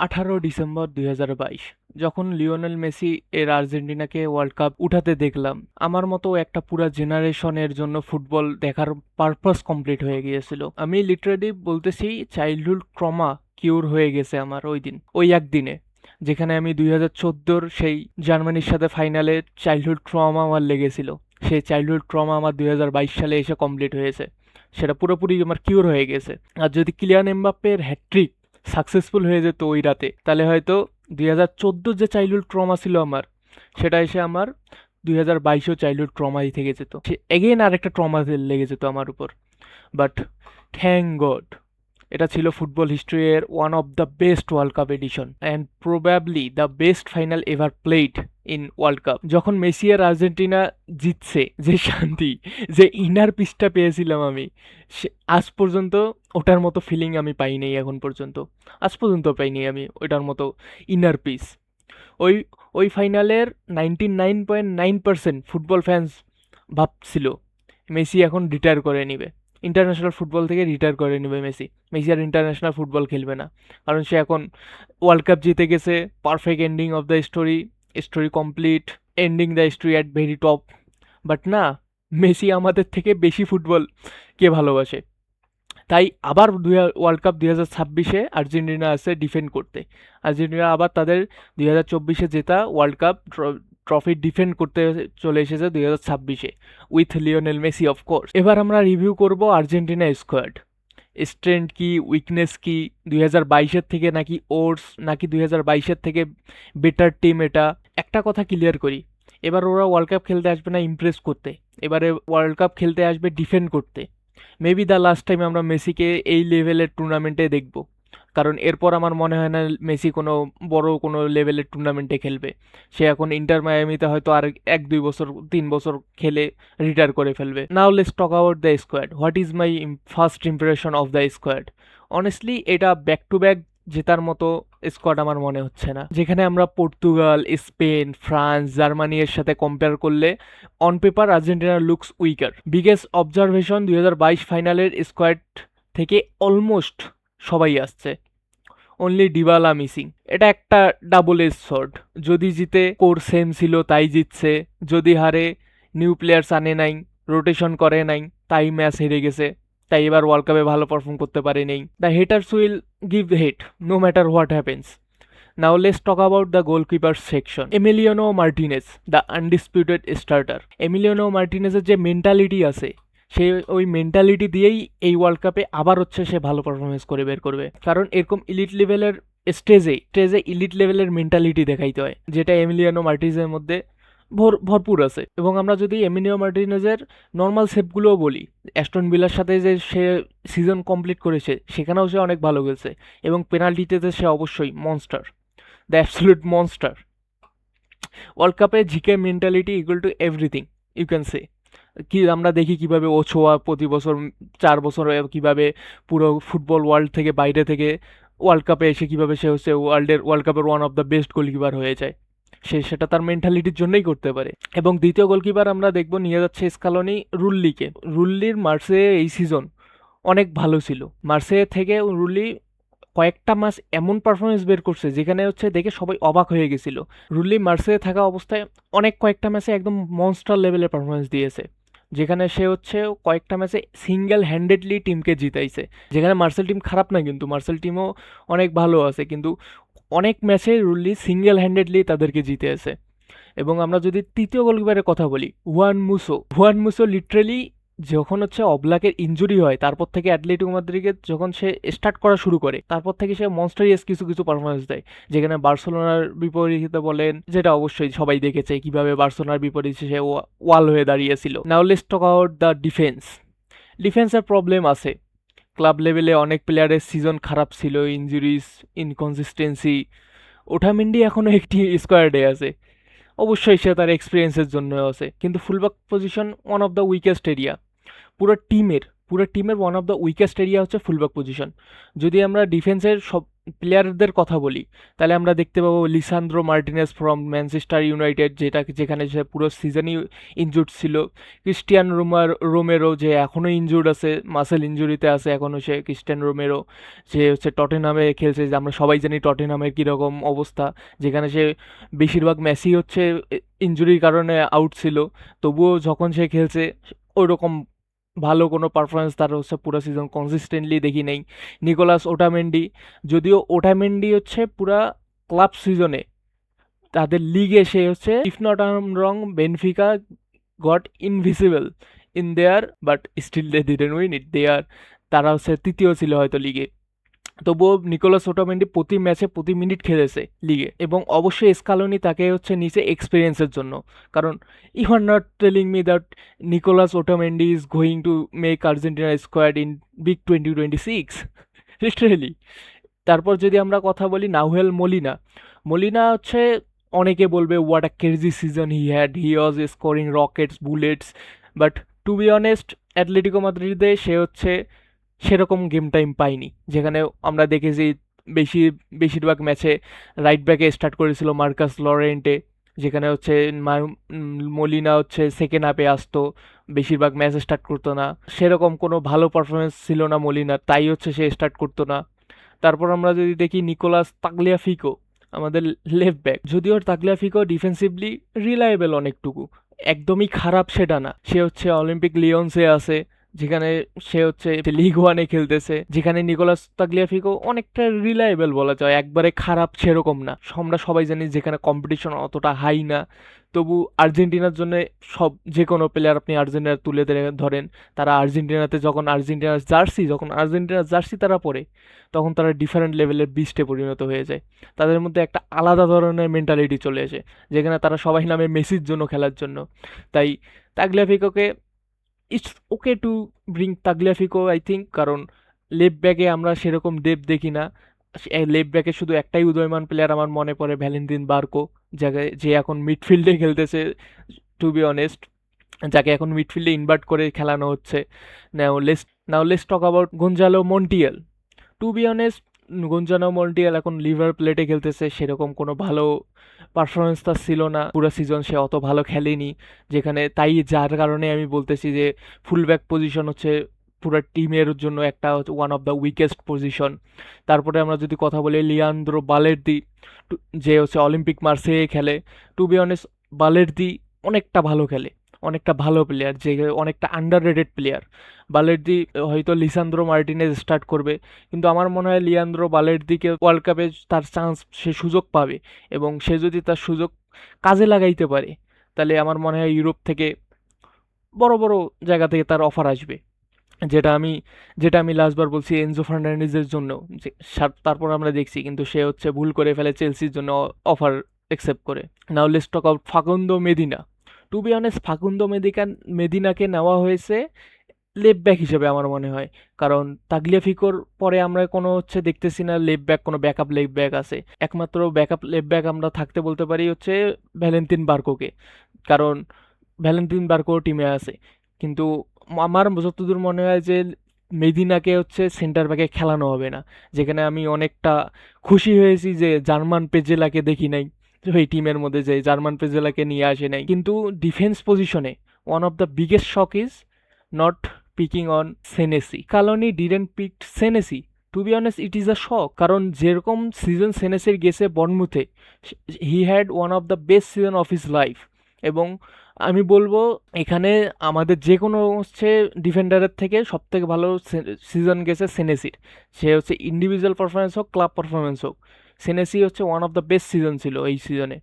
18 December 2022 যখন Lionel Messi এর আর্জেন্টিনাকে ওয়ার্ল্ড কাপ উঠাতে দেখলাম, আমার মতো একটা পুরা জেনারেশনের জন্য ফুটবল দেখার পারপাস কমপ্লিট হয়ে গিয়েছিল। আমি লিটারেলি বলতেছি, চাইল্ডহুড ট্রমা কিউর হয়ে গেছে আমার ওই একদিনে, যেখানে আমি 2014-র সেই জার্মানির সাথে ফাইনালে চাইল্ডহুড ট্রমা আমার লেগেছিল। সেই চাইল্ডহুড ট্রমা আমার 2022 সালে এসে কমপ্লিট হয়েছে, সেটা পুরোপুরি আমার কিউর হয়ে গেছে। আর যদি কিলিয়ান এমবাপ্পের হ্যাট্রিক সাকসেসফুল হয়ে যেত ওই রাতে, তাহলে হয়তো 2014 যে চাইল্ডহুড ট্রমা ছিল আমার, সেটা এসে আমার 2022-ও চাইল্ডহুড ট্রমাই থেকে যেত, সে এগেইন আরেকটা ট্রমা লেগে যেত আমার উপর। বাট থ্যাংক গড, এটা ছিল ফুটবল হিস্ট্রির one of the best world cup edition and probably the best final ever played in world cup. যখন মেসি আর আর্জেন্টিনা জিতছে, যে শান্তি, যে ইনার পিসটা পেয়েছিলাম আমি, আজ পর্যন্ত ওটার মতো ফিলিং আমি পাইনি। এখন পর্যন্ত আজ পর্যন্ত পাইনি আমি ওইটার মতো ইনার পিস। ওই ওই ফাইনালের 99.9% ফুটবল ফ্যান্স ভাবছিল মেসি এখন রিটায়ার করে নিবে, ইন্টারন্যাশনাল ফুটবল থেকে রিটায়ার করে নেবে মেসি। মেসি আর ইন্টারন্যাশনাল ফুটবল খেলবে না, কারণ সে এখন ওয়ার্ল্ড কাপ জিতে গেছে। Perfect ending of the story, story complete, ending the story at very top. But না, মেসি আমাদের থেকে বেশি ফুটবল কে ভালোবাসে। তাই আবার ওয়ার্ল্ড কাপ 2026-এ আর্জেন্টিনা আছে ডিফেন্ড করতে। আর্জেন্টিনা আবার তাদের 2024-এ জেতা ওয়ার্ল্ড কাপ ট্রফি ডিফেন্ড করতে চলে এসেছে 2026-এ, উইথ লিওনেল মেসি অফকোর্স। এবার আমরা রিভিউ করব আর্জেন্টিনা স্কোয়াড, স্ট্রেংথ কি, উইকনেস কি, 2022-এর থেকে নাকি ওর্স, নাকি 2022-এর থেকে বেটার টিম এটা। একটা কথা ক্লিয়ার করি, এবার ওরা ওয়ার্ল্ড কাপ খেলতে আসবে না ইমপ্রেস করতে, এবারে ওয়ার্ল্ড কাপ খেলতে আসবে ডিফেন্ড করতে। মেবি দ্য লাস্ট টাইম আমরা মেসিকে এই লেভেলের টুর্নামেন্টে দেখব, কারণ এরপর আমার মনে হয় না মেসি কোনো বড় কোনো লেভেলের টুর্নামেন্টে খেলবে। সে এখন ইন্টার মায়ামিতে হয়তো আর 1-2 বছর 3 বছর খেলে রিটায়ার করে ফেলবে। নাও let's talk about the squad. What is my first impression of the squad? Honestly এটা ব্যাক টু ব্যাক জেতার মতো স্কোয়াড আমার মনে হচ্ছে না। যেখানে আমরা পর্তুগাল, স্পেন, ফ্রান্স, জার্মানি এর সাথে কম্পেয়ার করলে on paper Argentina looks weaker. Biggest observation, 2022 ফাইনালের স্কোয়াড থেকে অলমোস্ট সবাই আসছে, অনলি ডিবালা মিসিং। এটা একটা ডাবল এজ শর্ট। যদি জিতে কোর সেম ছিল তাই জিতছে, যদি হারে নিউ প্লেয়ার্স আনে নাই, রোটেশন করে নাই, তাই ম্যাচ হেরে গেছে, তাই এবার ওয়ার্ল্ড কাপে ভালো পারফর্ম করতে পারে নেই। The haters will give hate no matter what happens. Now let's talk about the goalkeeper section. Emiliano Martinez, the undisputed starter. Emiliano মার্টিনেজের যে মেন্টালিটি আছে, সে ওই মেন্টালিটি দিয়েই এই ওয়ার্ল্ড কাপে আবার হচ্ছে সে ভালো পারফরমেন্স করে বের করবে, কারণ এরকম ইলিট লেভেলের স্টেজে ইলিট লেভেলের মেন্টালিটি দেখাইতে হয়, যেটা এমিলিয়ানো মার্টিনেজের মধ্যে ভরপুর আছে। এবং আমরা যদি এমিলিয়ানো মার্টিনেজের নর্মাল সেভগুলোও বলি, অ্যাস্টন ভিলার সাথে যে সে সিজন কমপ্লিট করেছে সেখানেও সে অনেক ভালো খেলছে, এবং পেনাল্টিতে সে অবশ্যই monster, the absolute monster. World কাপে GK mentality equal to everything you can say. কি আমরা দেখি কিভাবে ওছোয়া প্রতি বছর 4 বছর কিভাবে পুরো ফুটবল ওয়ার্ল্ড থেকে বাইরে থেকে ওয়ার্ল্ড কাপে এসে কিভাবে সে হচ্ছে ওয়ার্ল্ড কাপের one of the best goalkeeper হয়ে যায়। সেটা তার মেন্টালিটির জন্যই করতে পারে। এবং দ্বিতীয় গোলকিপার আমরা দেখব নিয়ে যাচ্ছে স্কালোনি রুল্লিকে। রুল্লির মার্সে এই সিজন অনেক ভালো ছিল। মার্সে থেকে রুল্লি কয়েকটা ম্যাচ এমন পারফরমেন্স বের করছে যেখানে হচ্ছে দেখে সবাই অবাক হয়ে গেছিল। রুল্লি মার্সে থাকা অবস্থায় কয়েকটা ম্যাচে একদম মনস্টার লেভেলের পারফরমেন্স দিয়েছে, যেখানে সে হচ্ছে কয়েকটা ম্যাচে সিঙ্গেল হ্যান্ডেডলি টিমকে জিতাইছে। যেখানে মার্সেল টিম খারাপ না, কিন্তু মার্সেল টিমও অনেক ভালো আছে, কিন্তু অনেক ম্যাচে রুল্লি সিঙ্গেল হ্যান্ডেডলি তাদেরকে জিতেছে। এবং আমরা যদি তৃতীয় গোলকিপারের কথা বলি, হুয়ান মুসো লিটারেলি যখন হচ্ছে অবলাকের ইনজুরি হয়, তারপর থেকে অ্যাটলেটিকো মাদ্রিদকে যখন সে স্টার্ট করা শুরু করে, তারপর থেকে সে মনস্টারিয়াস কিছু কিছু পারফরমেন্স দেয়। যেখানে বার্সেলোনার বিপরীতে বলেন, যেটা অবশ্যই সবাই দেখেছে কিভাবে বার্সেলোনার বিপরীতে সে ওয়াল হয়ে দাঁড়িয়েছিল। নাও লেটস টক অ্যাবাউট দ্য ডিফেন্সের প্রবলেম আছে। ক্লাব লেভেলে অনেক প্লেয়ারের সিজন খারাপ ছিল, ইনজুরিস, ইনকনসিস্টেন্সি। ওটামেন্ডি এখনও একটি স্কোয়াডে আছে, অবশ্যই সে তার এক্সপিরিয়েন্সের জন্য আছে, কিন্তু fullback position one of the weakest area. পুরো টিমের পুরো টিমের one of the weakest area হচ্ছে ফুলব্যাক পজিশন। যদি আমরা ডিফেন্সের সব প্লেয়ারদের কথা বলি, তাহলে আমরা দেখতে পাবো Lisandro Martinez from Manchester United, যেখানে সে পুরো সিজনই ইনজুর্ড ছিল। ক্রিস্টিয়ান রোমেরো, যে এখনও ইনজুর্ড আছে, মাসেল ইনজুরিতে আছে এখনও সে, ক্রিস্টিয়ান রোমেরো, যে হচ্ছে টটেনহামে খেলছে, যে আমরা সবাই জানি টটেনহামের কীরকম অবস্থা, যেখানে সে বেশিরভাগ ম্যাচই হচ্ছে ইনজুরির কারণে আউট ছিল, তবুও যখন সে খেলছে ওইরকম ভালো কোনো পারফরমেন্স তার হচ্ছে পুরো সিজন কনসিস্টেন্টলি দেখি নেই। নিকোলাস ওটামেন্ডি, যদিও ওটামেন্ডি হচ্ছে পুরা ক্লাব সিজনে তাদের লিগে সে হচ্ছে, if not I am wrong, Benfica got invincible in there, but still they didn't win it, তারা হচ্ছে তৃতীয় ছিল হয়তো লিগে, তবুও নিকোলাস ওটামেন্ডি প্রতি ম্যাচে প্রতি মিনিট খেলেছে লিগে। এবং অবশ্যই স্কালোনি তাকে হচ্ছে নিচে এক্সপিরিয়েন্সের জন্য, কারণ you are not telling me that Nicolas Otamendi is going to make Argentina squad in big 2026 literally. তারপর যদি আমরা কথা বলি নাহুয়েল মলিনা, মলিনা হচ্ছে অনেকে বলবে what a crazy season he was scoring rockets, bullets, but to be honest Atletico মাদ্রিদে সে হচ্ছে সেরকম গেম টাইম পাইনি, যেখানে আমরা দেখেছি বেশিরভাগ ম্যাচে রাইট ব্যাকে স্টার্ট করেছিল মার্কাস লরেন্টে, যেখানে হচ্ছে মলিনা হচ্ছে সেকেন্ড হাফে আসতো, বেশিরভাগ ম্যাচ স্টার্ট করতো না, সেরকম কোনো ভালো পারফরমেন্স ছিল না মলিনার, তাই হচ্ছে সে স্টার্ট করতো না। তারপর আমরা যদি দেখি নিকোলাস তাগলিয়াফিকো, আমাদের লেফট ব্যাক, যদিও তাগলিয়াফিকো ডিফেন্সিভলি রিলায়েবল অনেকটুকু, একদমই খারাপ সেটা না, সে হচ্ছে অলিম্পিক লিওন্সে আছে, যেখানে সে হচ্ছে লিগ ওয়ানে খেলতেছে, যেখানে নিকোলাস তাগলিয়াফিকো অনেকটা রিলায়েবল বলা যায়, একবারে খারাপ সেরকম না। আমরা সবাই জানি যেখানে কম্পিটিশন অতটা হাই না, তবু আর্জেন্টিনার জন্য যে কোনো প্লেয়ার আপনি আর্জেন্টিনার তুলে ধরেন, তারা আর্জেন্টিনাতে যখন আর্জেন্টিনার জার্সি তারা পরে, তখন তারা ডিফারেন্ট লেভেলের বিস্টে পরিণত হয়ে যায়, তাদের মধ্যে একটা আলাদা ধরনের মেন্টালিটি চলে আসে, যেখানে তারা সবাই নামে মেসির জন্য খেলার জন্য। তাই তাগলিয়াফিকোকে, it's okay to bring Tagliafico I think, কারণ লেফট ব্যাকে আমরা সেরকম ডেপথ দেখি না। লেফট ব্যাকে শুধু একটাই উদয়মান প্লেয়ার আমার মনে পড়ে, ভ্যালেন্টিন বার্কো, যে এখন মিডফিল্ডে খেলতেছে টু বি অনেস্ট, যাকে এখন মিডফিল্ডে ইনভার্ট করে খেলানো হচ্ছে। Now let's talk about Gonzalo Montiel. To be honest, Gonzalo Montiel এখন লিভার প্লেটে খেলতেছে, সেরকম কোনো ভালো পারফরমেন্স তার ছিল না, পুরো সিজন সে অত ভালো খেলেনি, যার কারণে আমি বলতেছি যে ফুলব্যাক পজিশন হচ্ছে পুরো টিমের জন্য একটা one of the weakest position. তারপরে আমরা যদি কথা বলি লিয়ান্দ্রো বালের্দি, যে হচ্ছে অলিম্পিক মার্সেয়ে খেলে, টু বি অনেস্ট বালের্দি অনেকটা ভালো খেলে, অনেকটা ভালো প্লেয়ার, যে অনেকটা আন্ডার রেটেড প্লেয়ার। বালের্দি হয়তো লিসান্দ্রো মার্টিনেজ স্টার্ট করবে, কিন্তু আমার মনে হয় লিয়ান্দ্রো বালের্দিকে ওয়ার্ল্ড কাপে তার চান্স, সে সুযোগ পাবে, এবং সে যদি তার সুযোগ কাজে লাগাইতে পারে, তাহলে আমার মনে হয় ইউরোপ থেকে বড় বড় জায়গা থেকে তার অফার আসবে, যেটা আমি লাস্টবার বলছি এনজো ফার্নান্ডেজের জন্য, যে তারপর আমরা দেখছি কিন্তু সে হচ্ছে ভুল করে ফেলে, চেলসির জন্য অফার অ্যাকসেপ্ট করে। Now let's talk out Facundo Medina. To be honest Facundo মেদিনাকে নেওয়া হয়েছে লেফট ব্যাক হিসেবে আমার মনে হয়, কারণ তাগলিয়াফিকোর পরে আমরা কোনো হচ্ছে দেখতেছি না লেফট ব্যাক, কোনো ব্যাকআপ লেফট ব্যাক আছে, একমাত্র ব্যাকআপ লেফট ব্যাক আমরা থাকতে বলতে পারি হচ্ছে ভ্যালেন্টিন বার্কোকে, কারণ ভ্যালেন্টিন বার্কো টিমে আছে। কিন্তু আমার যতদূর মনে হয় যে মেদিনাকে হচ্ছে সেন্টার ব্যাকে খেলানো হবে না, যেখানে আমি অনেকটা খুশি হয়েছি যে জার্মান পেজেলাকে দেখি নাই এই টিমের মধ্যে, যে জার্মান পেজেলাকে নিয়ে আসে নাই। কিন্তু ডিফেন্স পজিশনে one of the biggest shock is not picking on Senesi. Scaloni didn't pick Senesi, to be honest it is a shock, কারণ যেরকম সিজন সেনেসির গেছে বর্নমুথে, he had one of the best season of his life. এবং আমি বলবো এখানে আমাদের যে কোনো হচ্ছে ডিফেন্ডারের থেকে সব থেকে ভালো সিজন গেছে সেনেসির, সে হচ্ছে ইন্ডিভিজুয়াল পারফরমেন্স হোক, ক্লাব পারফরমেন্স হোক, সেনেসি হচ্ছে one of the best season ছিল এই সিজনে,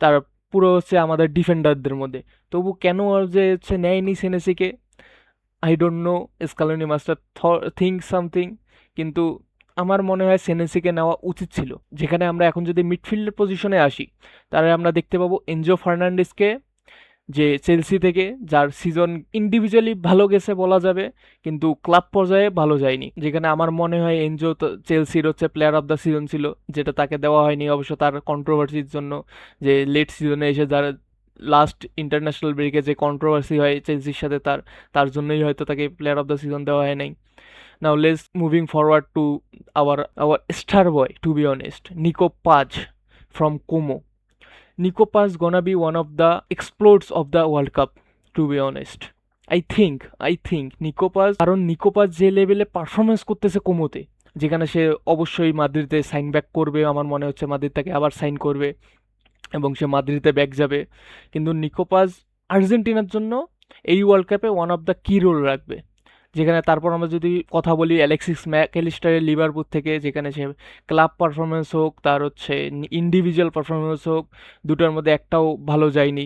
তার পুরো হচ্ছে আমাদের ডিফেন্ডারদের মধ্যে। তবু কেন যে হচ্ছে নেয়নি সেনেসিকে, I don't know, Scaloni master think something, কিন্তু আমার মনে হয় সেনেসিকে নেওয়া উচিত ছিল। যেখানে আমরা এখন যদি মিডফিল্ডের পজিশনে আসি, তাহলে আমরা দেখতে পাবো এনজো ফার্নান্ডেসকে, যে চেলসি থেকে, যার সিজন ইন্ডিভিজুয়ালি ভালো গেছে বলা যাবে, কিন্তু ক্লাব পর্যায়ে ভালো যায়নি, যেখানে আমার মনে হয় এনজো চেলসির হচ্ছে প্লেয়ার অফ দ্য সিজন ছিল, যেটা তাকে দেওয়া হয়নি অবশ্য তার কন্ট্রোভার্সির জন্য, যে লেট সিজনে এসে যারা লাস্ট ইন্টারন্যাশনাল ব্রেকে যে কন্ট্রোভার্সি হয় চেলসির সাথে, তার জন্যই হয়তো তাকে প্লেয়ার অফ দ্য সিজন দেওয়া হয় নাই। নাও let's moving forward two our star boy, to be honest, Nico Paz from Como. Nico Paz gonna be one of the explodes of the World Cup, to be honest. I think Nico Paz, কারণ নিকো পাজ যে লেভেলে performance করতেছে কোমোতে, যেখানে সে অবশ্যই মাদ্রিদে sign back করবে, আমার মনে হচ্ছে মাদ্রিদ তাকে আবার সাইন করবে এবং সে মাদ্রিদে ব্যাক যাবে। কিন্তু নিকো পাজ আর্জেন্টিনার জন্য এই ওয়ার্ল্ড কাপে ওয়ান অফ দ্য কি রোল রাখবে। যেখানে তারপর আমরা যদি কথা বলি অ্যালেক্সিস ম্যাকঅ্যালিস্টারের লিভারপুল থেকে, যেখানে সে ক্লাব পারফরমেন্স হোক, তার হচ্ছে ইন্ডিভিজুয়াল পারফরমেন্স হোক, দুটোর মধ্যে একটাও ভালো যায়নি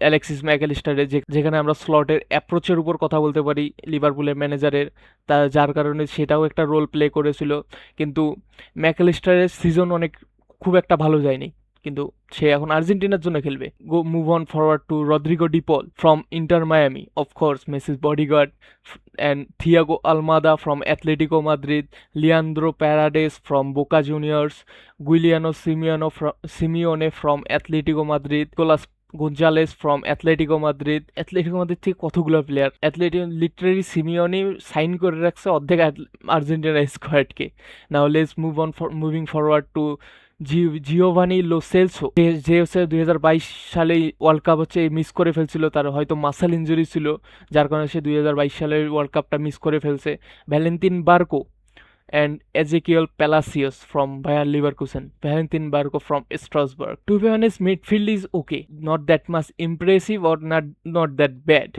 অ্যালেক্সিস ম্যাকঅ্যালিস্টারের। যেখানে আমরা স্লটের অ্যাপ্রোচের উপর কথা বলতে পারি লিভারপুলের ম্যানেজারের, যার কারণে সেটাও একটা রোল প্লে করেছিল। কিন্তু ম্যাকঅ্যালিস্টারের সিজন খুব একটা ভালো যায়নি, কিন্তু সে এখন আর্জেন্টিনার জন্য খেলবে। Move on forward to Rodrigo De Paul from Inter Miami, of course Messi's bodyguard, and Thiago Almada from Atletico Madrid, Leandro Paredes from Boca Juniors, Giuliano Simeone from Atletico Madrid, Nicolas Gonzalez from Atletico Madrid থেকে কতগুলো player literally Simeone sign করে রাখছে অর্ধেক Argentina স্কোয়াডকে। Now let's moving forward to Giovani Lo Celso, যে হচ্ছে 2022 সালে world cup হচ্ছে মিস করে ফেলছিল, তার হয়তো মাসাল ইঞ্জুরি ছিল যার কারণে সে 2022 সালের ওয়ার্ল্ড কাপটা মিস করে ফেলছে। Valentin Barco and Ezekiel Palacios from Bayer Leverkusen, Valentin Barco from Strasbourg. To be honest, midfield is okay, not that much impressive or not that bad,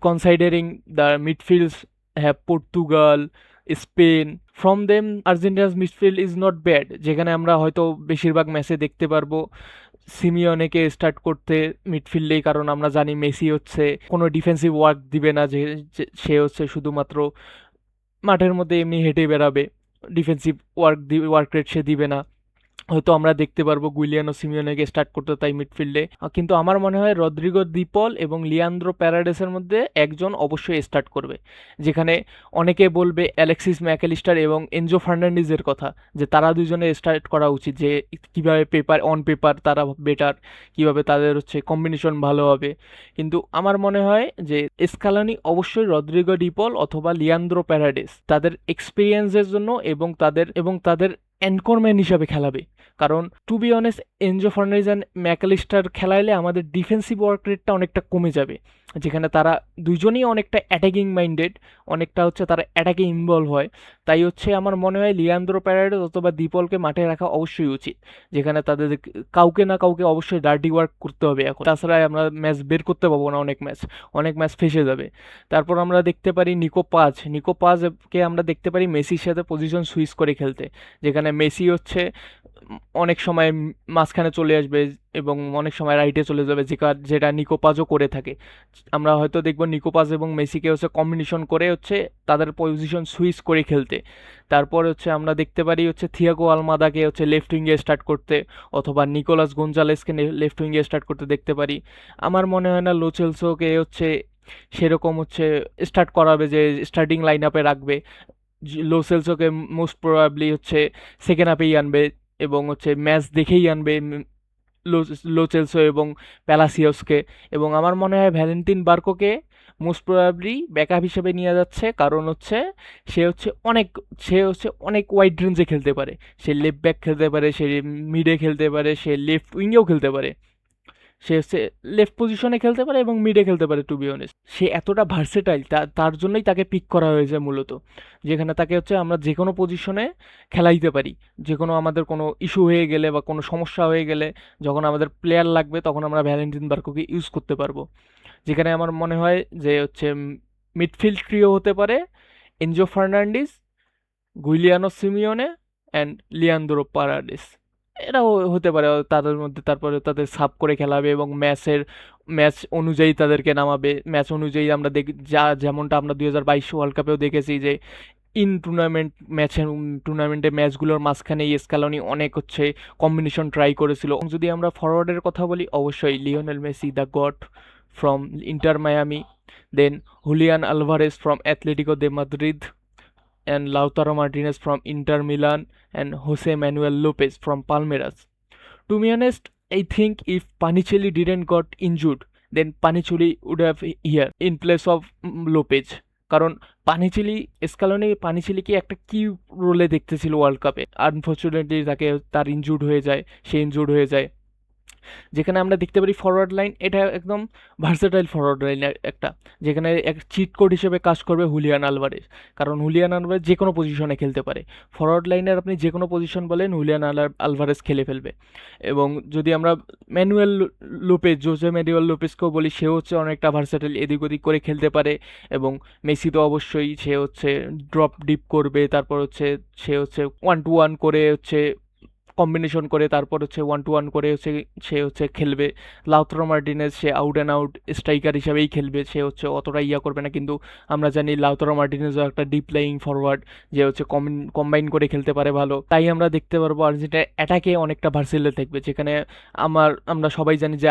considering the midfields have Portugal, Spain. From them Argentina's midfield is not bad, যেখানে আমরা হয়তো বেশিরভাগ ম্যাচে দেখতে পারবো সিমিওনেকে start করতে মিডফিল্ডে, কারণ আমরা জানি মেসি হচ্ছে কোনো ডিফেন্সিভ ওয়ার্ক দিবে না, যে সে হচ্ছে শুধুমাত্র মাঠের মধ্যে এমনি হেঁটে বেড়াবে, ডিফেন্সিভ ওয়ার্ক রেট সে দিবে না। হয়তো আমরা দেখতে পারবো গুইলিয়ানো সিমিওনেকে স্টার্ট করতে তাই মিডফিল্ডে। কিন্তু আমার মনে হয় রদ্রিগো দিপল এবং লিয়ান্দ্রো প্যারাডেসের মধ্যে একজন অবশ্যই স্টার্ট করবে, যেখানে অনেকে বলবে অ্যালেক্সিস ম্যাকঅ্যালিস্টার এবং এনজো ফার্নান্ডিজের কথা, যে তারা দুজনে স্টার্ট করা উচিত, যে কীভাবে অন পেপার তারা বেটার, কীভাবে তাদের হচ্ছে কম্বিনেশন ভালো হবে। কিন্তু আমার মনে হয় যে স্কালানি অবশ্যই রদ্রিগো ডিপল অথবা লিয়ান্দ্রো প্যারাডেস তাদের এক্সপিরিয়েন্সের জন্য এবং তাদের অ্যানকরম্যান হিসাবে খেলাবে। কারণ to be honest, Enzo Fernandez and Mac Allister খেলাইলে আমাদের ডিফেন্সিভ ওয়ার্ক রেটটা অনেকটা কমে যাবে, যেখানে তারা দুজনেই অনেকটা অ্যাটাকিং মাইন্ডেড, অনেকটা হচ্ছে তারা অ্যাটাকে ইনভলভ হয়। তাই হচ্ছে আমার মনে হয় লিয়ান্দ্রো প্যারাডেস অথবা দিপলকে মাঠে রাখা অবশ্যই উচিত, যেখানে তাদের কাউকে না কাউকে অবশ্যই ডার্টি ওয়ার্ক করতে হবে এখন, তাছাড়া আমরা ম্যাচ বের করতে পারবো না, অনেক ম্যাচ ফেসে যাবে। তারপর আমরা দেখতে পারি নিকো পাজকে আমরা দেখতে পারি মেসির সাথে পজিশন সুইচ করে খেলতে, যেখানে মেসি হচ্ছে অনেক সময় মাঝখানে চলে আসবে এবং অনেক সময় রাইটে চলে যাবে, যেটা নিকো পাজও করে থাকে। আমরা হয়তো দেখবো নিকো পাজ এবং মেসিকে হচ্ছে কম্বিনেশন করে হচ্ছে তাদের পজিশন সুইচ করে খেলতে। তারপর হচ্ছে আমরা দেখতে পারি হচ্ছে থিয়াগো আলমাদাকে হচ্ছে লেফট উইঙ্গে স্টার্ট করতে, অথবা নিকোলাস গোঞ্জালেসকে লেফট উইঙ্গে স্টার্ট করতে দেখতে পারি। আমার মনে হয় না লোচেলসোকে হচ্ছে সেরকম হচ্ছে স্টার্ট করাবে, যে স্টার্টিং লাইন আপে রাখবে। লোসেলসোকে মোস্ট প্রবাবলি হচ্ছে সেকেন্ড হাফেই আনবে এবং হচ্ছে ম্যাচ দেখেই আনবে লোচেলসো এবং প্যালাসিওসকে। এবং আমার মনে হয় ভ্যালেন্টিন বার্কোকে মোস্ট প্রবাবলি ব্যাকআপ হিসেবে নিয়ে যাচ্ছে, কারণ হচ্ছে সে হচ্ছে অনেক ওয়াইড রেঞ্জে খেলতে পারে। সে লেফট ব্যাক খেলতে পারে, সে মিডে খেলতে পারে, সে লেফট উইঙ্গেও খেলতে পারে, সে হচ্ছে লেফট পজিশনে খেলতে পারে এবং মিডে খেলতে পারে। টু বি অনেস্ট, সে এতটা ভার্সেটাইল, তার জন্যই তাকে পিক করা হয়েছে মূলত, যেখানে তাকে হচ্ছে আমরা যে কোনো পজিশনে খেলাইতে পারি। যে কোনো আমাদের কোনো ইস্যু হয়ে গেলে বা কোনো সমস্যা হয়ে গেলে, যখন আমাদের প্লেয়ার লাগবে তখন আমরা ভ্যালেন্টিন বার্কোকে ইউজ করতে পারবো। যেখানে আমার মনে হয় যে হচ্ছে মিডফিল্ড ট্রিও হতে পারে Enzo Fernandez, Giuliano Simeone and Leandro Paredes. এরাও হতে পারে তাদের মধ্যে, তারপরে তাদের সাব করে খেলাবে এবং ম্যাচ অনুযায়ী তাদেরকে নামাবে। ম্যাচ অনুযায়ী আমরা দেখি যেমনটা আমরা 2022 ওয়ার্ল্ড কাপেও দেখেছি, যে টুর্নামেন্টে ম্যাচগুলোর মাঝখানে স্ক্যালোনি অনেক হচ্ছে কম্বিনেশন ট্রাই করেছিল। যদি আমরা ফরওয়ার্ডের কথা বলি, অবশ্যই Lionel Messi the god from Inter Miami, then Julian Alvarez from Atletico de Madrid, and Lautaro Martinez from Inter Milan, and Jose Manuel Lopez from Palmeiras. To be honest, I think if Panicelli didn't got injured, then Panicelli would have here in place of Lopez. কারণ পানিচেলিকে একটা কি রোলে দেখতেছিল world কাপে, unfortunately তার injured হয়ে যায়, সে injured হয়ে যায়। যেখানে আমরা দেখতে পারি ফরওয়ার্ড লাইন, এটা একদম ভার্সেটাইল ফরওয়ার্ড লাইন একটা, যেখানে এক চিট কোড হিসেবে কাজ করবে হুলিয়ান আলভারেজ, কারণ হুলিয়ান আলভারেজ যে কোনো পজিশনে খেলতে পারে। ফরওয়ার্ড লাইনের আপনি যে কোনো পজিশন বলেন হুলিয়ান আলভারেজ খেলে ফেলবে। এবং যদি আমরা জোসে ম্যানুয়েল লোপেজকেও বলি, সে হচ্ছে অনেকটা ভার্সেটাইল, এদিক ওদিক করে খেলতে পারে। এবং মেসি তো অবশ্যই, সে হচ্ছে ড্রপ ডিপ করবে, তারপর হচ্ছে সে হচ্ছে 1-to-1 করে হচ্ছে কম্বিনেশন করে, তারপর হচ্ছে 1-to-1 করে হচ্ছে সে হচ্ছে খেলবে। Lautaro Martinez say out and out striker হিসাবেই খেলবে, সে হচ্ছে অতটা করবে না। কিন্তু আমরা জানি লাউতারো মার্টিনেজও একটা ডিপ প্লেয়িং ফরওয়ার্ড, যে হচ্ছে কম্বাইন করে খেলতে পারে ভালো। তাই আমরা দেখতে পারবো আর্জেন্টিনা অ্যাটাকে অনেকটা ভার্সেটাইল থাকবে, যেখানে আমরা সবাই জানি যে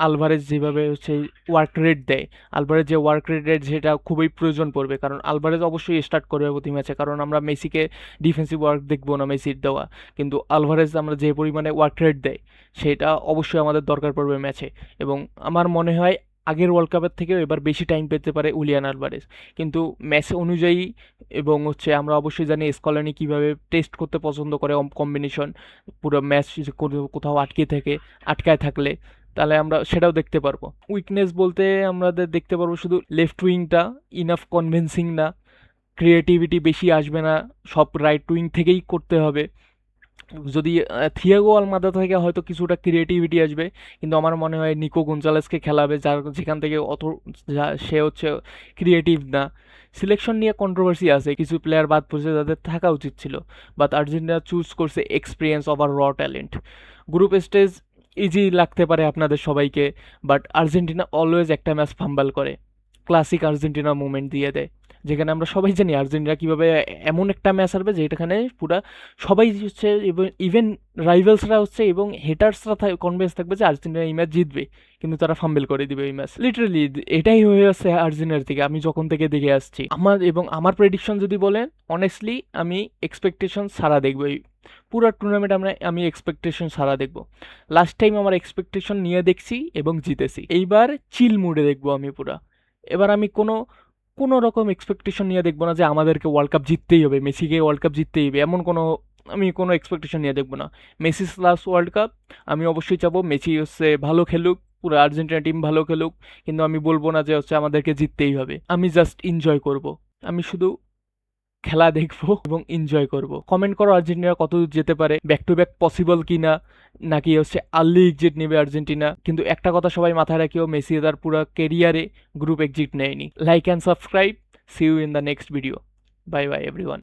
আলভারেজ যেভাবে হচ্ছে ওয়ার্ক রেট দেয়, আলভারেজ যে ওয়ার্ক রেট সেটা খুবই প্রয়োজন পড়বে, কারণ আলভারেজ অবশ্যই স্টার্ট করবে প্রতি ম্যাচে, কারণ আমরা মেসিকে ডিফেন্সিভ ওয়ার্ক দেখবো না মেসির দেওয়া, কিন্তু আলভারেজ আমরা যে পরিমাণে ওয়ার্ক রেট দেয় সেটা অবশ্যই আমাদের দরকার পড়বে ম্যাচে। এবং আমার মনে হয় আগের ওয়ার্ল্ড কাপের থেকেও এবার বেশি টাইম পেতে পারে উলিয়ান আলভারেজ, কিন্তু ম্যাচ অনুযায়ী। এবং হচ্ছে আমরা অবশ্যই জানি স্কলানি কীভাবে টেস্ট করতে পছন্দ করে কম্বিনেশন, পুরো ম্যাচ কোথাও আটকায় থাকলে তাহলে আমরা সেটাও দেখতে পারবো। উইকনেস বলতে আমাদের দেখতে পারবো শুধু লেফট উইংটা ইনাফ কনভিন্সিং না, ক্রিয়েটিভিটি বেশি আসবে না, সব রাইট উইং থেকেই করতে হবে। যদি থিয়াগো আলমাদা থেকে হয়তো কিছুটা ক্রিয়েটিভিটি আসবে, কিন্তু আমার মনে হয় নিকো গঞ্জালেসকে খেলাবে, যেখান থেকে সে হচ্ছে ক্রিয়েটিভ না। সিলেকশন নিয়ে কন্ট্রোভার্সি আছে, কিছু প্লেয়ার বাদ পড়ছে যাদের থাকা উচিত ছিল, বাট আর্জেন্টিনা চুজ করছে এক্সপিরিয়েন্স ওভার র ট্যালেন্ট। গ্রুপ স্টেজ ইজি লাগতে পারে আপনাদের সবাইকে, বাট আর্জেন্টিনা অলওয়েজ একটা ম্যাচ ফাম্বাল করে, ক্লাসিক আর্জেন্টিনা মুভমেন্ট দিয়ে দেয়, যেখানে আমরা সবাই জানি আর্জেন্টিনা কীভাবে এমন একটা ম্যাচ হারবে যেখানে পুরা সবাই হচ্ছে, এবং ইভেন রাইভালসরা হচ্ছে এবং হেটার্সরা কনভিন্স থাকবে যে আর্জেন্টিনা এই ম্যাচ জিতবে, কিন্তু তারা ফাম্বেল করে দিবে এই ম্যাচ। লিটারালি এটাই হয়ে আছে আর্জেন্টিনার থেকে, আমি যখন থেকে দেখে আসছি। আমার প্রেডিকশন যদি বলেন, অনেস্টলি আমি এক্সপেকটেশন ছাড়া দেখবো এই পুরো টুর্নামেন্ট, আমি এক্সপেকটেশন ছাড়া দেখবো। লাস্ট টাইম আমার এক্সপেকটেশন নিয়ে দেখছি এবং জিতেছি, এইবার চিল মুডে দেখবো আমি পুরা। এবার আমি কোনো রকম এক্সপেকটেশন নিয়ে দেখবো না যে আমাদেরকে ওয়ার্ল্ড কাপ জিততেই হবে, মেসিকে ওয়ার্ল্ড কাপ জিততেই হবে, আমি কোনো এক্সপেকটেশন নিয়ে দেখবো না। মেসিস লাস্ট ওয়ার্ল্ড কাপ, আমি অবশ্যই চাবো মেসি হচ্ছে ভালো খেলুক, পুরো আর্জেন্টিনা টিম ভালো খেলুক, কিন্তু আমি বলবো না যে হচ্ছে আমাদেরকে জিততেই হবে। আমি জাস্ট এনজয় করব, আমি শুধু খেলা দেখবো এবং এনজয় করব। কমেন্ট করো আর্জেন্টিনা কত দূর যেতে পারে, ব্যাক টু ব্যাক পসিবল কিনা, নাকি হচ্ছে আর্লি এক্সিট নেবে আর্জেন্টিনা। কিন্তু একটা কথা সবাই মাথায় রাখিও, মেসি তার পুরো কেরিয়ারে গ্রুপ এক্সিট নেয়নি। Like and subscribe, see you in the next video, bye bye everyone.